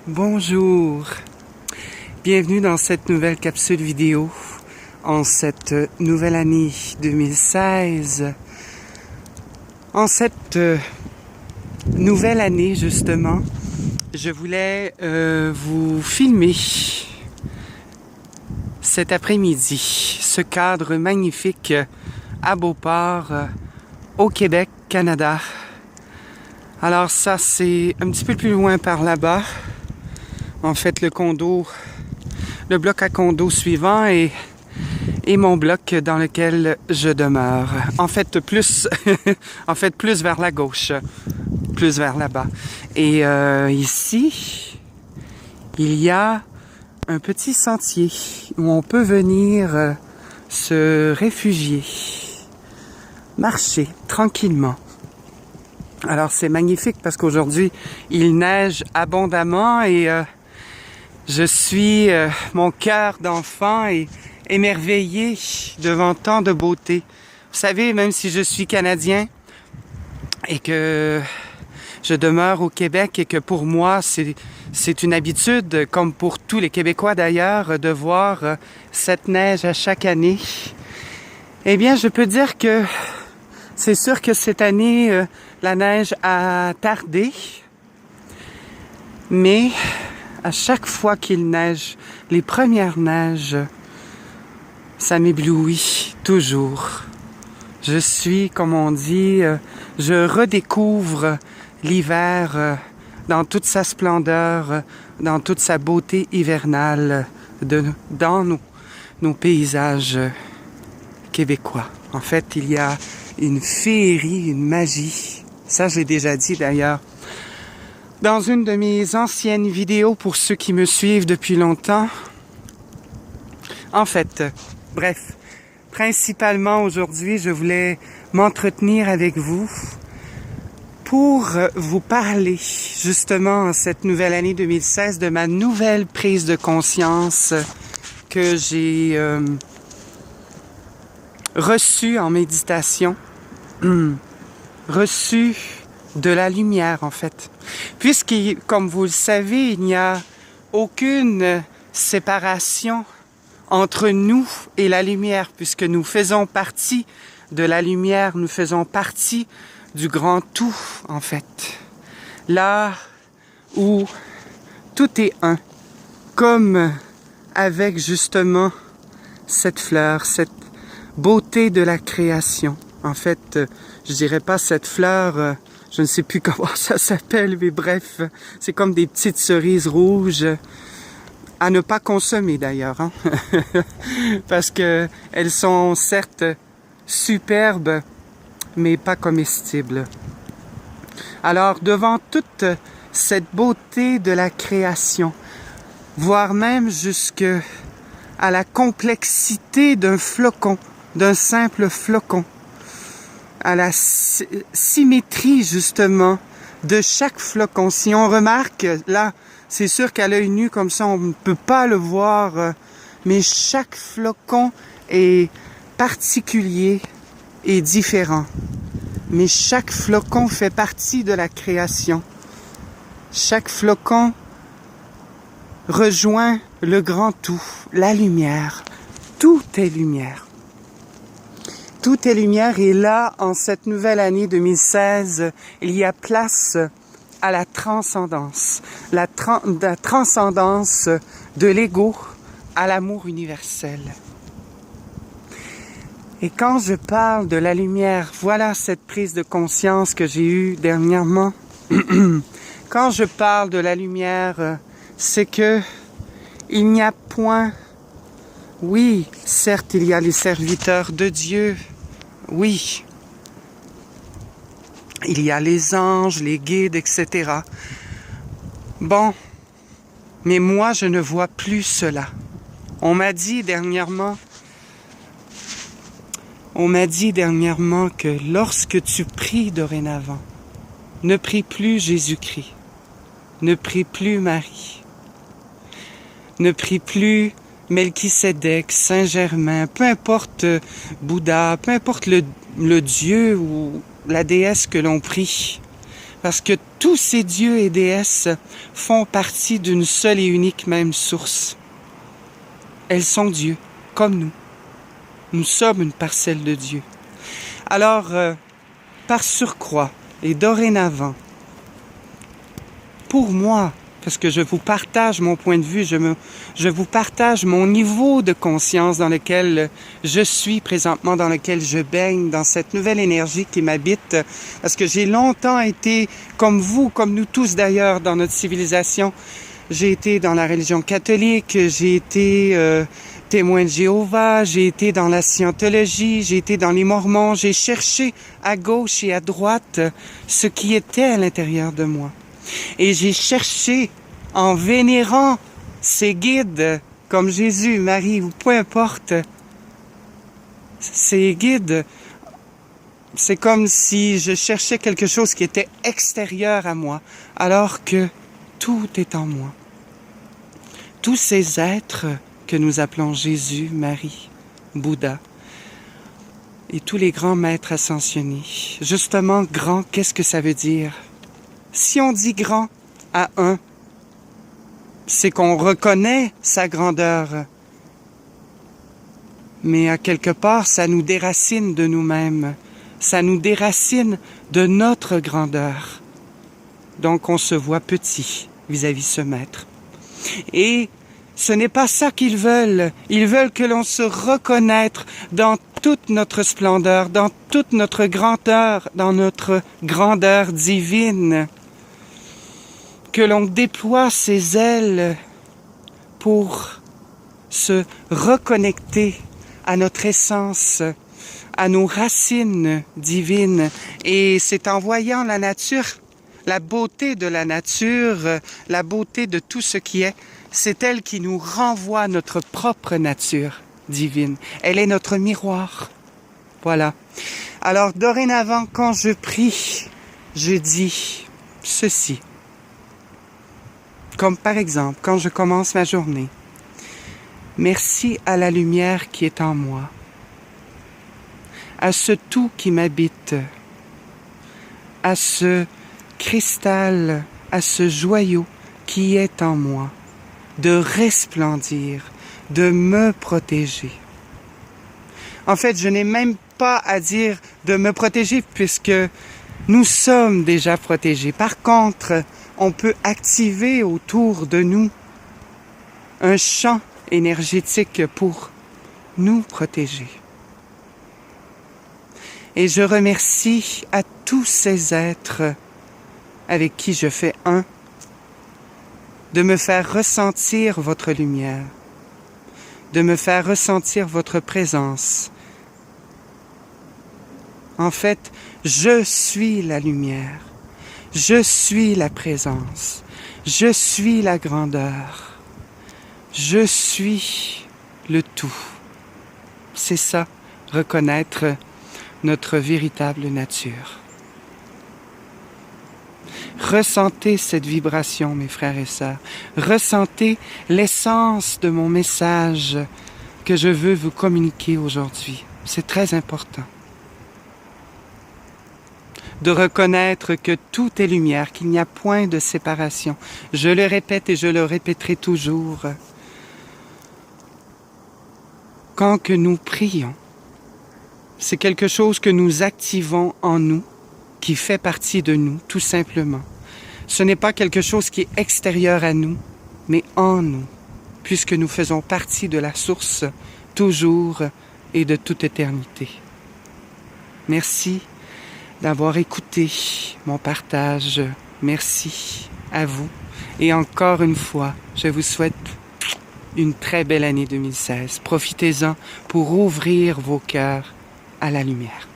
Bonjour, bienvenue dans cette nouvelle capsule vidéo en cette nouvelle année 2016. En cette nouvelle année justement, je voulais vous filmer cet après-midi, ce cadre magnifique à Beauport, au Québec, Canada. Alors ça, c'est un petit peu plus loin par là-bas. En fait, le bloc à condo suivant et mon bloc dans lequel je demeure. En fait, plus vers la gauche, plus vers là-bas. Et ici, il y a un petit sentier où on peut venir se réfugier, marcher tranquillement. Alors, c'est magnifique parce qu'aujourd'hui, il neige abondamment et je suis, mon cœur d'enfant est émerveillé devant tant de beauté. Vous savez, même si je suis Canadien et que je demeure au Québec et que pour moi, c'est une habitude, comme pour tous les Québécois d'ailleurs, de voir cette neige à chaque année, eh bien, je peux dire que c'est sûr que cette année, la neige a tardé, mais à chaque fois qu'il neige, les premières neiges, ça m'éblouit toujours. Je suis, comme on dit, je redécouvre l'hiver dans toute sa splendeur, dans toute sa beauté hivernale, dans nos paysages québécois. En fait, il y a une féerie, une magie. Ça, je l'ai déjà dit d'ailleurs. Dans une de mes anciennes vidéos, pour ceux qui me suivent depuis longtemps. En fait, bref, principalement aujourd'hui, je voulais m'entretenir avec vous pour vous parler justement en cette nouvelle année 2016 de ma nouvelle prise de conscience que j'ai reçue en méditation, reçue de la lumière en fait. Puisque, comme vous le savez, il n'y a aucune séparation entre nous et la lumière, puisque nous faisons partie de la lumière, nous faisons partie du grand tout, en fait. Là où tout est un, comme avec justement cette fleur, cette beauté de la création. En fait, je dirais pas cette fleur, je ne sais plus comment ça s'appelle, mais bref, c'est comme des petites cerises rouges à ne pas consommer d'ailleurs, hein? Parce que elles sont certes superbes, mais pas comestibles. Alors, devant toute cette beauté de la création, voire même jusque à la complexité d'un flocon, d'un simple flocon, à la symétrie justement de chaque flocon. Si on remarque, là, c'est sûr qu'à l'œil nu comme ça, on ne peut pas le voir, mais chaque flocon est particulier et différent. Mais chaque flocon fait partie de la création. Chaque flocon rejoint le grand tout, la lumière. Tout est lumière. Tout est lumière et là, en cette nouvelle année 2016, il y a place à la transcendance. La transcendance de l'ego à l'amour universel. Et quand je parle de la lumière, voilà cette prise de conscience que j'ai eue dernièrement. Quand je parle de la lumière, c'est que il n'y a point... Oui, certes, il y a les serviteurs de Dieu. Oui. Il y a les anges, les guides, etc. Bon, mais moi, je ne vois plus cela. On m'a dit dernièrement que lorsque tu pries dorénavant, ne prie plus Jésus-Christ, ne prie plus Marie, ne prie plus Melchisédek, Saint-Germain, peu importe Bouddha, peu importe le Dieu ou la déesse que l'on prie. Parce que tous ces dieux et déesses font partie d'une seule et unique même source. Elles sont Dieu, comme nous. Nous sommes une parcelle de Dieu. Alors, par surcroît, et dorénavant, pour moi, parce que je vous partage mon point de vue, je vous partage mon niveau de conscience dans lequel je suis présentement, dans lequel je baigne, dans cette nouvelle énergie qui m'habite, parce que j'ai longtemps été, comme vous, comme nous tous d'ailleurs, dans notre civilisation. J'ai été dans la religion catholique, j'ai été témoin de Jéhovah, j'ai été dans la scientologie, j'ai été dans les Mormons, j'ai cherché à gauche et à droite ce qui était à l'intérieur de moi. Et j'ai cherché, en vénérant ces guides, comme Jésus, Marie, ou peu importe, ces guides, c'est comme si je cherchais quelque chose qui était extérieur à moi, alors que tout est en moi. Tous ces êtres que nous appelons Jésus, Marie, Bouddha, et tous les grands maîtres ascensionnés. Justement, grand, qu'est-ce que ça veut dire? Si on dit grand à un, c'est qu'on reconnaît sa grandeur. Mais à quelque part, ça nous déracine de nous-mêmes. Ça nous déracine de notre grandeur. Donc on se voit petit vis-à-vis ce maître. Et ce n'est pas ça qu'ils veulent. Ils veulent que l'on se reconnaisse dans toute notre splendeur, dans toute notre grandeur, dans notre grandeur divine. Que l'on déploie ses ailes pour se reconnecter à notre essence, à nos racines divines. Et c'est en voyant la nature, la beauté de la nature, la beauté de tout ce qui est, c'est elle qui nous renvoie notre propre nature divine. Elle est notre miroir. Voilà. Alors, dorénavant, quand je prie, je dis ceci. Comme par exemple, quand je commence ma journée, merci à la lumière qui est en moi, à ce tout qui m'habite, à ce cristal, à ce joyau qui est en moi, de resplendir, de me protéger. En fait, je n'ai même pas à dire de me protéger puisque nous sommes déjà protégés. Par contre, on peut activer autour de nous un champ énergétique pour nous protéger. Et je remercie à tous ces êtres avec qui je fais un, de me faire ressentir votre lumière, de me faire ressentir votre présence. En fait, je suis la lumière. Je suis la présence, je suis la grandeur, je suis le tout. C'est ça, reconnaître notre véritable nature. Ressentez cette vibration, mes frères et sœurs. Ressentez l'essence de mon message que je veux vous communiquer aujourd'hui. C'est très important. De reconnaître que tout est lumière, qu'il n'y a point de séparation. Je le répète et je le répéterai toujours. Quand que nous prions, c'est quelque chose que nous activons en nous, qui fait partie de nous, tout simplement. Ce n'est pas quelque chose qui est extérieur à nous, mais en nous, puisque nous faisons partie de la source, toujours et de toute éternité. Merci d'avoir écouté mon partage. Merci à vous. Et encore une fois, je vous souhaite une très belle année 2016. Profitez-en pour ouvrir vos cœurs à la lumière.